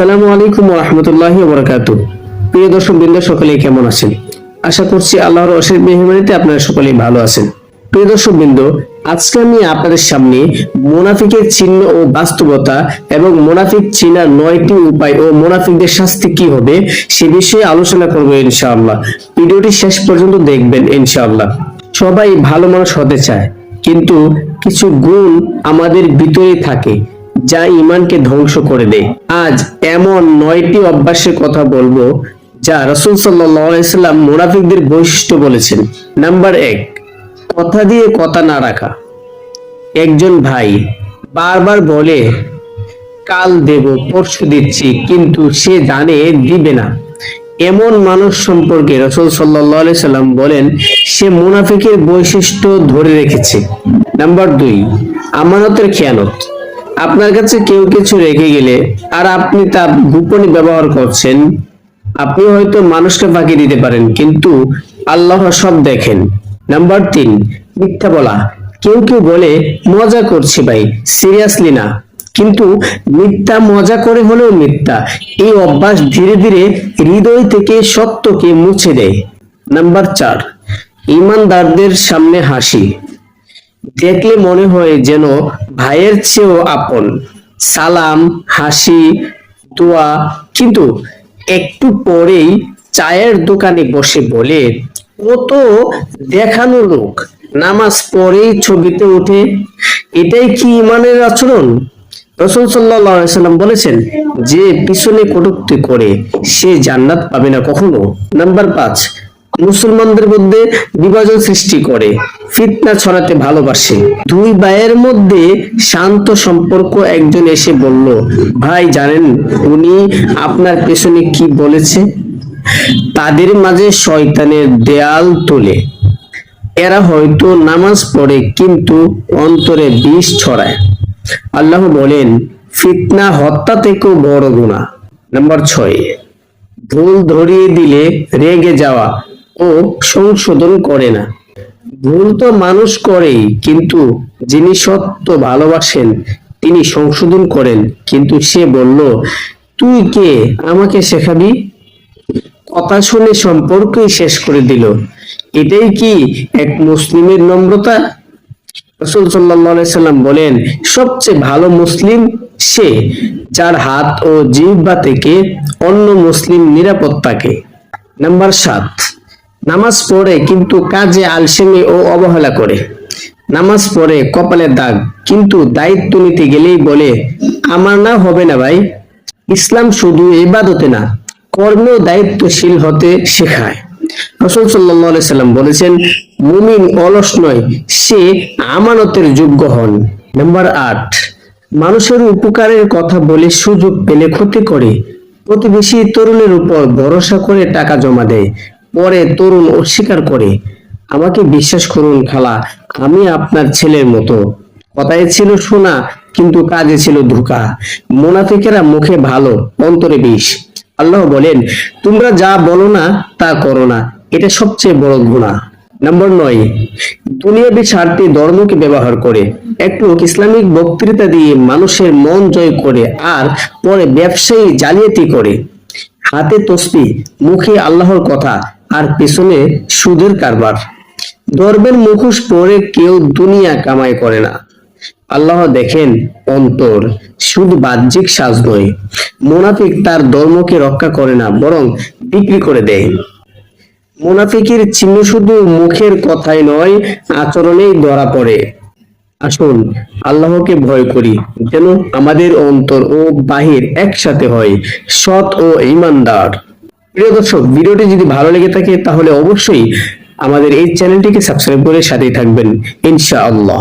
আসসালামু আলাইকুম ওয়া রাহমাতুল্লাহি ওয়া বারাকাতুহু। প্রিয় দর্শকবৃন্দ, সকলেই কেমন আছেন? আশা করছি আল্লাহর অশেষ মেহেরবানিতে আপনারা সকলেই ভালো আছেন। প্রিয় দর্শকবৃন্দ, আজকে আমি আপনাদের সামনে মুনাফিকের চিহ্ন ও বাস্তবতা এবং মুনাফিক চিনার 9টি উপায় ও মুনাফিকদের শাস্তি কি হবে সে বিষয়ে আলোচনা করব ইনশাআল্লাহ। ভিডিওটি শেষ পর্যন্ত দেখবেন ইনশাআল্লাহ। সবাই ভালো মানুষ হতে চায়, কিন্তু কিছু গুণ আমাদের ভিতরেই থাকে যা ঈমানকে ধ্বংস করে দেয়। আজ এমন 9টি অভ্যাসের কথা বলবো যা রাসূল সাল্লাল্লাহু আলাইহি সাল্লাম মুনাফিকদের বৈশিষ্ট্য বলেছেন। নাম্বার 1, কথা দিয়ে কথা না রাখা। একজন ভাই বারবার বলে কাল দেব, পরশু দিচ্ছি, কিন্তু সে জানে দিবে না। এমন মানুষ সম্পর্কে রাসূল সাল্লাল্লাহু আলাইহি সাল্লাম বলেন সে মুনাফিকের বৈশিষ্ট্য ধরে রেখেছে। নাম্বার 2, আমানতের খেয়ানত। আপনার কাছে কেউ কিছু রেখে গেলে আর আপনি তা গোপনে ব্যবহার করছেন। আপনি হয়তো মানুষকে ফাঁকি দিতে পারেন, কিন্তু আল্লাহ সব দেখেন। নাম্বার 3, মিথ্যা বলা। কেউ কেউ বলে মজা করছি ভাই, সিরিয়াসলি না, কিন্তু মিথ্যা মজা করে হলেও মিথ্যা। এই অভ্যাস ধীরে ধীরে হৃদয় থেকে সত্যকে মুছে দেয়। নাম্বার 4, ঈমানদারদের সামনে হাসি। দেখলে মনে হয় যেন ভাইয়ের চেয়েও আপন। সালাম, হাসি, দোয়া, কিন্তু একটু পরেই চায়ের দোকানে বসে বলে কত দেখানো লোক, নামাজ পড়েই ছবিতে ওঠে। এটাই কি ঈমানের আচরণ? রাসূল সাল্লাল্লাহু আলাইহি সাল্লাম বলেছেন যে পিছনে কটূক্তি করে সে জান্নাত পাবে না কখনো। নাম্বার 5, মুসলমানদের মধ্যে বিভাজন সৃষ্টি করে, ফিতনা ছড়াতে ভালোবাসে। দুই ভাইয়ের মধ্যে শান্ত সম্পর্ক, একজন এসে বলল, ভাই জানেন উনি আপনার পেছনে কি বলেছে? তাদের মাঝে শয়তানের দেয়াল তোলে। এরা হয়তো নামাজ পড়ে কিন্তু অন্তরে বিষ ছড়ায়। আল্লাহ বলেন ফিতনা হত্যা থেকেও বড় গুনাহ। নাম্বার 6, ভুল ধরিয়ে দিলে রেগে যাওয়া ও সংশোধন করে না। ভুল তো মানুষ করেই, কিন্তু যিনি সত্য ভালোবাসেন তিনি সংশোধন করেন। কিন্তু সে বলল তুই কে আমাকে শেখাবি? কথা শুনে সম্পর্কই শেষ করে দিল। এটাই কি এক মুসলিমের নম্রতা? রাসূল সাল্লাল্লাহু আলাইহি সাল্লাম বলেন সবচেয়ে ভালো মুসলিম সে যার হাত ও জিহ্বা থেকে অন্য মুসলিম নিরাপদ থাকে। নাম্বার 7, নামাজ পড়ে কিন্তু কাজে আলসেমি ও অবহেলা করে। নামাজ পড়ে কপালে দাগ, কিন্তু দায়িত্ব নিতে গেলেই বলে আমার না হবে না ভাই। ইসলাম শুধু ইবাদতে না, কর্মেও দায়িত্বশীল হতে শেখায়। রাসূল সাল্লাল্লাহু আলাইহি সাল্লাম বলেছেন মুমিন অলস নয়, সে আমানতের যোগ্য হন। নাম্বার 8, মানুষের উপকারের কথা বলে সুযোগ পেলে ক্ষতি করে। প্রতিবেশী তরুণের উপর ভরসা করে টাকা জমা দেয়, পরে তরুণ অস্বীকার করে। আমাকে বিশ্বাস করুন খালা, আমি আপনার ছেলের মতো। কথায় ছিল সোনা, কিন্তু কাজে ছিল ধোঁকা। মুনাফিকেরা মুখে ভালো, অন্তরে বিষ। আল্লাহ বলেন তোমরা যা বলো না তা করো না, এটা সবচেয়ে বড় গুনাহ। নাম্বার 9, দুনিয়াবি স্বার্থে ধর্মকে ব্যবহার করে। এক লোক ইসলামিক বক্তৃতা দিয়ে মানুষের মন জয় করে আর পরে ব্যবসায়ী জালিয়াতি করে। হাতে তসবিহ, মুখে আল্লাহর কথা, আর পেছনে সুদের কারবার। ধর্মের মুখোশ পরে কেউ দুনিয়া কামাই করে না। আল্লাহ দেখেন অন্তর, শুধু বাহ্যিক সাজ নয়। মুনাফিক তার ধর্মকে রক্ষা করে না, বরং বিক্রি করে দেয়। মুনাফিকের চিহ্ন শুধু মুখের কথাই নয়, আচরণেই ধরা পড়ে। আসুন আল্লাহকে ভয় করি, যেন আমাদের অন্তর ও বাহির একসাথে হয়, সৎ ও ঈমানদার। প্রিয় দর্শক, ভিডিওটি যদি ভালো লেগে থাকে তাহলে অবশ্যই আমাদের এই চ্যানেলটিকে সাবস্ক্রাইব করে সাথেই থাকবেন ইনশাআল্লাহ।